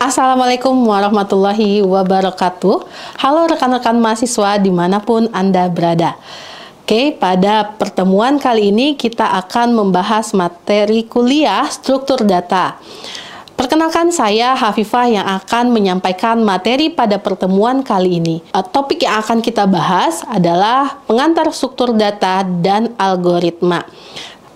Assalamualaikum warahmatullahi wabarakatuh. Halo rekan-rekan mahasiswa dimanapun Anda berada. Oke, pada pertemuan kali ini kita akan membahas materi kuliah struktur data. Perkenalkan, saya Hafifah yang akan menyampaikan materi pada pertemuan kali ini. Topik yang akan kita bahas adalah pengantar struktur data dan algoritma.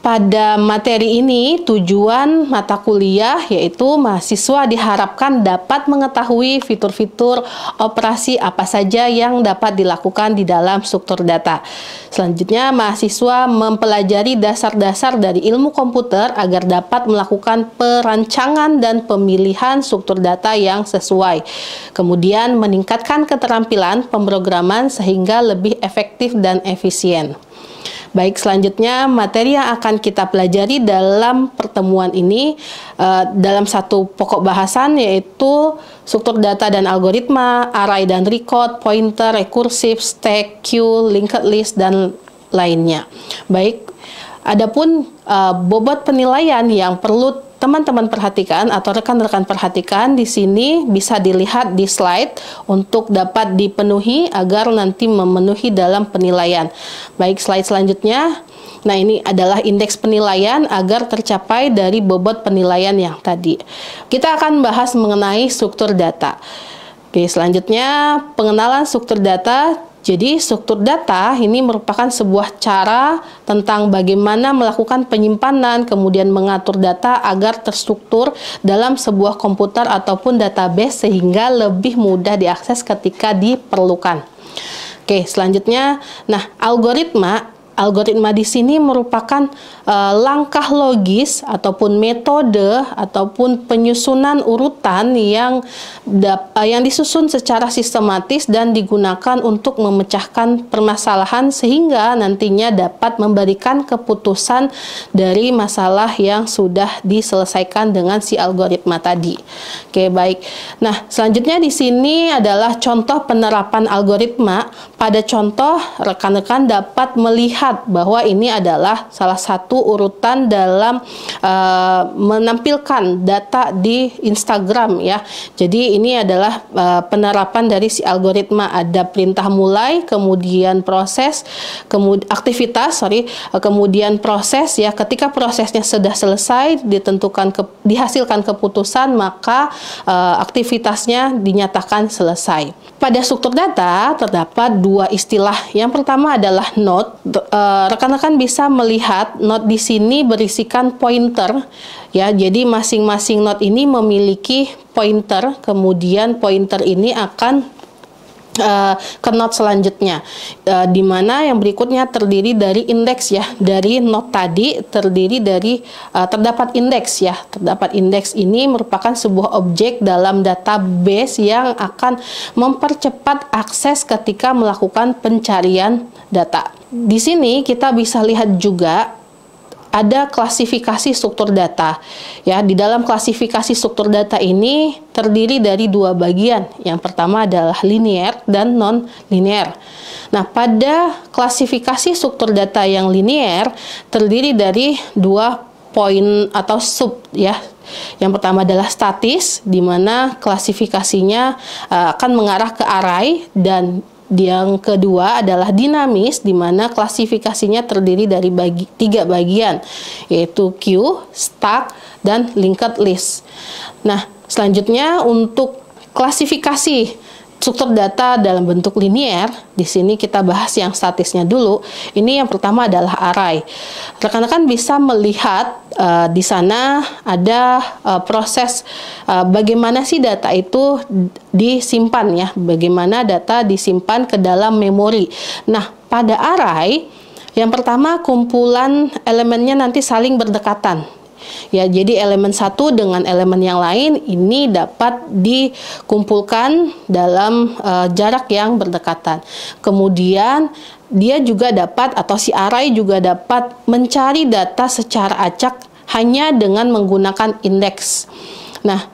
Pada materi ini, tujuan mata kuliah yaitu mahasiswa diharapkan dapat mengetahui fitur-fitur operasi apa saja yang dapat dilakukan di dalam struktur data. Selanjutnya, mahasiswa mempelajari dasar-dasar dari ilmu komputer agar dapat melakukan perancangan dan pemilihan struktur data yang sesuai. Kemudian, meningkatkan keterampilan pemrograman sehingga lebih efektif dan efisien. Baik, selanjutnya materi yang akan kita pelajari dalam pertemuan ini dalam satu pokok bahasan yaitu struktur data dan algoritma, array dan record, pointer, rekursif, stack, queue, linked list, dan lainnya. Baik, adapun bobot penilaian yang perlu teman-teman perhatikan atau rekan-rekan perhatikan di sini bisa dilihat di slide untuk dapat dipenuhi agar nanti memenuhi dalam penilaian. Baik, slide selanjutnya. Nah, ini adalah indeks penilaian agar tercapai dari bobot penilaian yang tadi. Kita akan bahas mengenai struktur data. Oke, selanjutnya pengenalan struktur data. Jadi, struktur data ini merupakan sebuah cara tentang bagaimana melakukan penyimpanan, kemudian mengatur data agar terstruktur dalam sebuah komputer ataupun database sehingga lebih mudah diakses ketika diperlukan. Oke, selanjutnya, nah, algoritma di sini merupakan langkah logis ataupun metode ataupun penyusunan urutan yang disusun secara sistematis dan digunakan untuk memecahkan permasalahan sehingga nantinya dapat memberikan keputusan dari masalah yang sudah diselesaikan dengan si algoritma tadi. Oke, baik. Nah, selanjutnya di sini adalah contoh penerapan algoritma. Pada contoh, rekan-rekan dapat melihat bahwa ini adalah salah satu urutan dalam menampilkan data di Instagram ya. Jadi ini adalah penerapan dari si algoritma. Ada perintah mulai, kemudian proses, aktivitas, kemudian proses ya. Ketika prosesnya sudah selesai, dihasilkan keputusan, maka aktivitasnya dinyatakan selesai. Pada struktur data terdapat dua istilah. Yang pertama adalah node. Rekan-rekan bisa melihat node di sini berisikan pointer ya. Jadi masing-masing node ini memiliki pointer, kemudian pointer ini akan ke node selanjutnya, di mana yang berikutnya terdiri dari indeks ya. Dari node tadi terdiri dari terdapat indeks ya. Terdapat indeks ini merupakan sebuah objek dalam database yang akan mempercepat akses ketika melakukan pencarian data. Di sini kita bisa lihat juga ada klasifikasi struktur data. Ya, di dalam klasifikasi struktur data ini terdiri dari dua bagian. Yang pertama adalah linear dan non-linear. Nah, pada klasifikasi struktur data yang linear terdiri dari dua poin atau sub ya. Yang pertama adalah statis, di mana klasifikasinya akan mengarah ke array, dan yang kedua adalah dinamis, di mana klasifikasinya terdiri dari tiga bagian, yaitu queue, stack, dan linked list. Nah, selanjutnya untuk klasifikasi struktur data dalam bentuk linear, di sini kita bahas yang statisnya dulu. Ini yang pertama adalah array. Rekan-rekan bisa melihat di sana ada proses bagaimana sih data itu disimpan ya, bagaimana data disimpan ke dalam memori. Nah, pada array, yang pertama kumpulan elemennya nanti saling berdekatan. Ya, jadi elemen satu dengan elemen yang lain ini dapat dikumpulkan dalam jarak yang berdekatan. Kemudian dia juga dapat, atau si array juga dapat mencari data secara acak hanya dengan menggunakan indeks. Nah,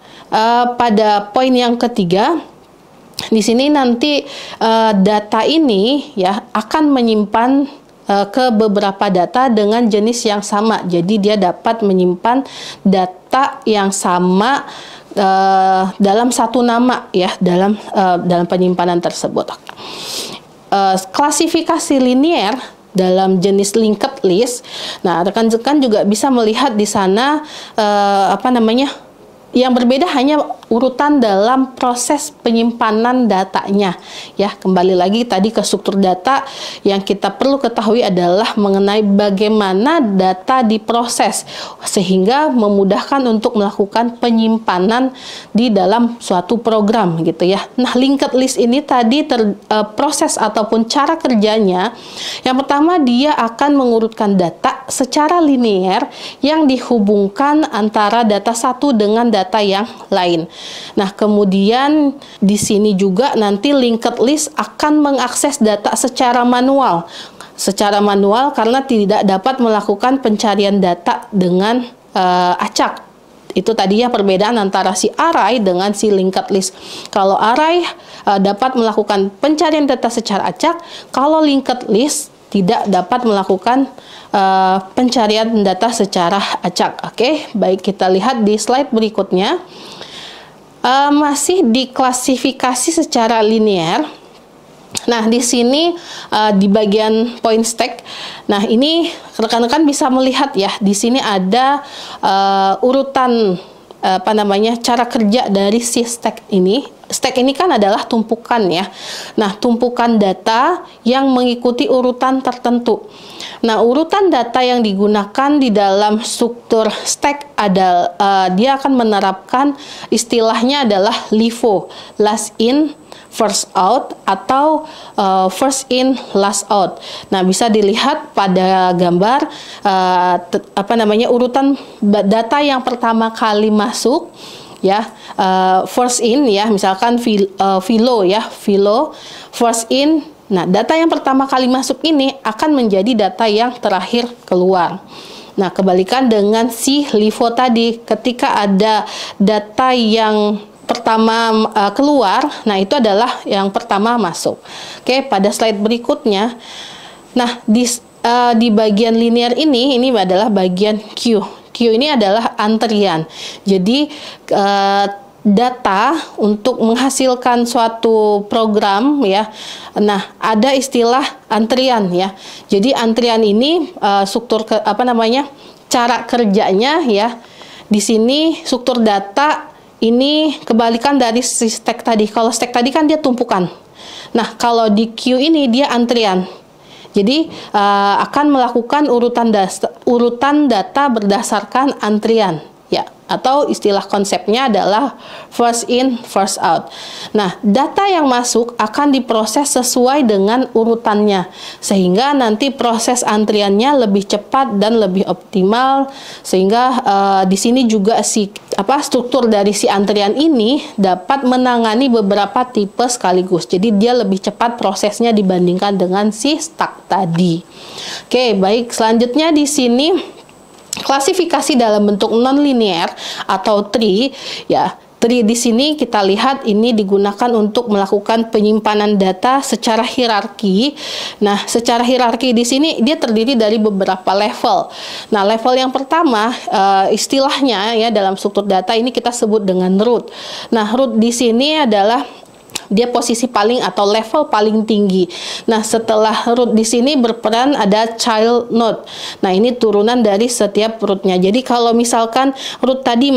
pada poin yang ketiga, di sini nanti data ini ya akan menyimpan ke beberapa data dengan jenis yang sama. Jadi dia dapat menyimpan data yang sama dalam satu nama ya, dalam penyimpanan tersebut. Klasifikasi linier dalam jenis linked list. Nah, rekan-rekan juga bisa melihat di sana yang berbeda hanya urutan dalam proses penyimpanan datanya. Ya, kembali lagi tadi ke struktur data, yang kita perlu ketahui adalah mengenai bagaimana data diproses sehingga memudahkan untuk melakukan penyimpanan di dalam suatu program gitu ya. Nah, linked list ini tadi proses ataupun cara kerjanya, yang pertama dia akan mengurutkan data secara linear yang dihubungkan antara data satu dengan data yang lain. Nah, kemudian di sini juga nanti linked list akan mengakses data secara manual. Secara manual karena tidak dapat melakukan pencarian data dengan acak. Itu tadinya perbedaan antara si array dengan si linked list. Kalau array dapat melakukan pencarian data secara acak, kalau linked list tidak dapat melakukan pencarian data secara acak. Oke, baik, kita lihat di slide berikutnya. Masih diklasifikasi secara linear. Nah, di sini di bagian point stack. Nah, ini rekan-rekan bisa melihat ya, di sini ada urutan cara kerja dari si stack ini. Stack ini kan adalah tumpukan ya. Nah, tumpukan data yang mengikuti urutan tertentu. Nah, urutan data yang digunakan di dalam struktur stack adalah dia akan menerapkan istilahnya adalah LIFO, last in first out, atau first in last out. Nah, bisa dilihat pada gambar urutan data yang pertama kali masuk ya, first in ya, misalkan Philo first in. Nah, data yang pertama kali masuk ini akan menjadi data yang terakhir keluar. Nah, kebalikan dengan si LIFO tadi, ketika ada data yang pertama keluar, nah itu adalah yang pertama masuk. Oke, pada slide berikutnya. Nah, di bagian linear ini adalah bagian queue. Queue ini adalah antrian. Jadi data untuk menghasilkan suatu program ya. Nah, ada istilah antrian ya. Jadi antrian ini struktur cara kerjanya ya. Di sini struktur data ini kebalikan dari si stack tadi. Kalau stack tadi kan dia tumpukan. Nah, kalau di queue ini dia antrian. Jadi akan melakukan urutan data berdasarkan antrian ya, atau istilah konsepnya adalah first in first out. Nah, data yang masuk akan diproses sesuai dengan urutannya sehingga nanti proses antriannya lebih cepat dan lebih optimal, sehingga di sini juga struktur dari si antrian ini dapat menangani beberapa tipe sekaligus. Jadi dia lebih cepat prosesnya dibandingkan dengan si stack tadi. Oke, baik, selanjutnya di sini klasifikasi dalam bentuk non-linear atau tree ya. Tree di sini kita lihat ini digunakan untuk melakukan penyimpanan data secara hierarki. Nah, secara hierarki di sini dia terdiri dari beberapa level. Nah, level yang pertama istilahnya ya dalam struktur data ini kita sebut dengan root. Nah, root di sini adalah dia posisi paling atau level paling tinggi. Nah, setelah root di sini berperan ada child node. Nah, ini turunan dari setiap rootnya. Jadi kalau misalkan root tadi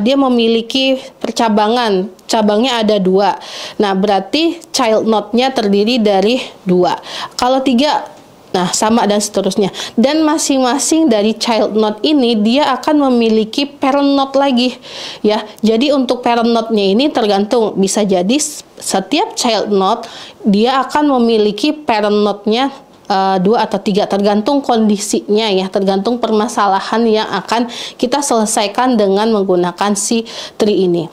dia memiliki percabangan, cabangnya ada 2. Nah, berarti child node-nya terdiri dari 2. Kalau 3, nah, sama dan seterusnya. Dan masing-masing dari child node ini dia akan memiliki parent node lagi ya. Jadi untuk parent node-nya ini tergantung, bisa jadi setiap child node dia akan memiliki parent node-nya 2 atau 3, tergantung kondisinya ya, tergantung permasalahan yang akan kita selesaikan dengan menggunakan si tree ini.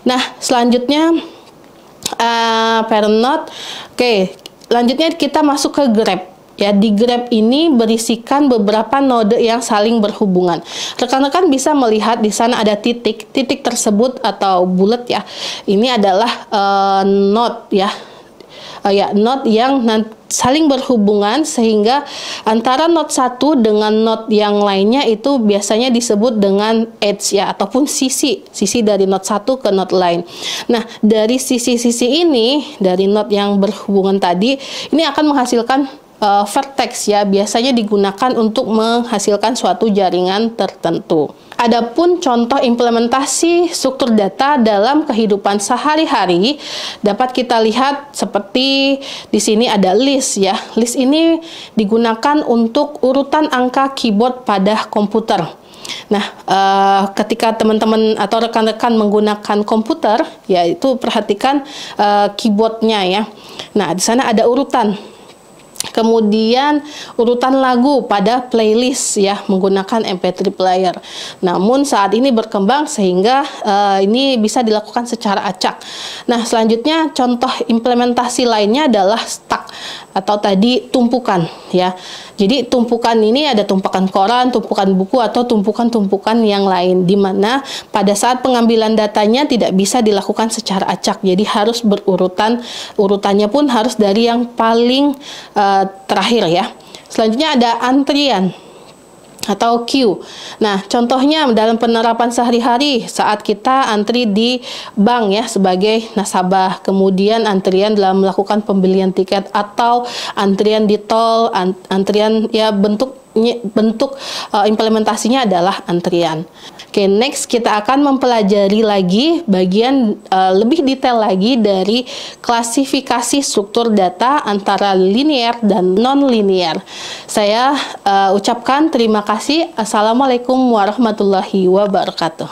Nah, selanjutnya parent node. Oke, lanjutnya kita masuk ke graph. Ya, di graph ini berisikan beberapa node yang saling berhubungan. Rekan-rekan bisa melihat di sana ada titik. Titik tersebut atau bullet ya. Ini adalah node ya. ya node yang saling berhubungan, sehingga antara node satu dengan node yang lainnya itu biasanya disebut dengan edge ya, ataupun sisi dari node satu ke node lain. Nah, dari sisi-sisi ini, dari node yang berhubungan tadi, ini akan menghasilkan vertex ya, biasanya digunakan untuk menghasilkan suatu jaringan tertentu. Adapun contoh implementasi struktur data dalam kehidupan sehari-hari dapat kita lihat seperti di sini ada list ya. List ini digunakan untuk urutan angka keyboard pada komputer. Nah, ketika teman-teman atau rekan-rekan menggunakan komputer, yaitu perhatikan keyboardnya ya. Nah, di sana ada urutan. Kemudian urutan lagu pada playlist ya, menggunakan MP3 player. Namun saat ini berkembang sehingga ini bisa dilakukan secara acak. Nah, selanjutnya contoh implementasi lainnya adalah stack atau tadi tumpukan ya. Jadi tumpukan ini ada tumpukan koran, tumpukan buku, atau tumpukan-tumpukan yang lain, di mana pada saat pengambilan datanya tidak bisa dilakukan secara acak. Jadi harus berurutan, urutannya pun harus dari yang paling terakhir ya. Selanjutnya ada antrian atau queue. Nah, contohnya dalam penerapan sehari-hari saat kita antri di bank ya sebagai nasabah, kemudian antrian dalam melakukan pembelian tiket, atau antrian di tol, antrian ya bentuk implementasinya adalah antrian. Oke, next kita akan mempelajari lagi bagian lebih detail lagi dari klasifikasi struktur data antara linear dan non-linear. Saya ucapkan terima kasih. Assalamualaikum warahmatullahi wabarakatuh.